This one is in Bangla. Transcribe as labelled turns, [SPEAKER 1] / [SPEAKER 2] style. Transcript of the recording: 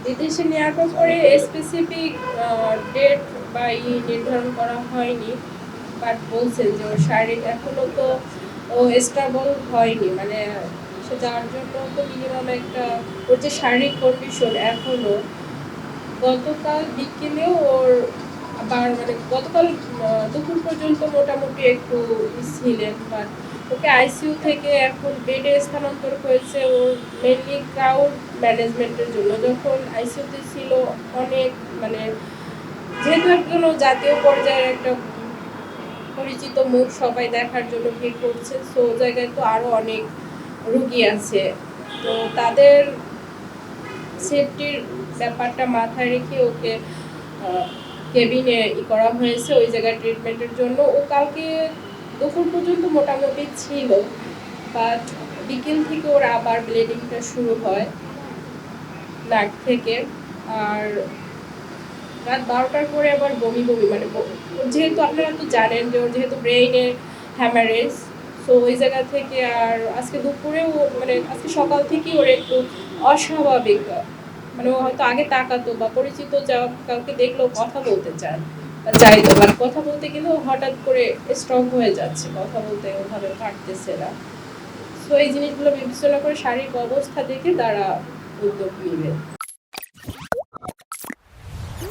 [SPEAKER 1] বিদেশে নেওয়ার পরে স্পেসিফিক ডেট বা নির্ধারণ করা হয়নি, বাট বলছেন যে ওর শারীরিক এখনো তো ও স্টেবল হয়নি, মানে সে যাওয়ার জন্য তো মিনিমাম একটা ওর যে শারীরিক কন্ডিশন এখনো, গতকাল বিকেলেও ওর আবার মানে গতকাল দুপুর পর্যন্ত মোটামুটি একটু ছিলেন, বাট ওকে আইসিইউ থেকে এখন বেডে স্থানান্তর হয়েছে ওর মেনলি ক্রাউড ম্যানেজমেন্টের জন্য। যখন আইসিইউতে ছিল অনেক মানে যেহেতু একজন জাতীয় পর্যায়ের একটা পরিচিত মুখ সবাই দেখার জন্য ভিড় করছে, সো জায়গায় তো আরও অনেক রুগী আছে, তো তাদের সেফটির ব্যাপারটা মাথায় রেখে ওকে কেবিনে করা হয়েছে ওই জায়গায় ট্রিটমেন্টের জন্য। ও কালকে দুপুর পর্যন্ত মোটামুটি ছিল, বাট বিকেল থেকে ওর আবার ব্লিডিংটা শুরু হয় নাক থেকে, আর রাত 12টার পরে আবার বমি বমি মানে যেহেতু আপনারা তো জানেন যে ওর যেহেতু ব্রেইনে হ্যামারেজ, সো ওই জায়গা থেকে আর আজকে দুপুরেও মানে আজকে সকাল থেকেই ওর একটু অস্বাভাবিক, মানে ও হয়তো আগে তাকাতো বা পরিচিত যা কাউকে দেখলেও কথা বলতে চায় বা চাইতো, বাট কথা বলতে গেলেও হঠাৎ করে স্ট্রক হয়ে যাচ্ছে, কথা বলতে ওভাবে পারতেছে না। সো এই জিনিসগুলো বিবেচনা করে শারীরিক অবস্থা দেখে তারা উদ্যোগ নেবে।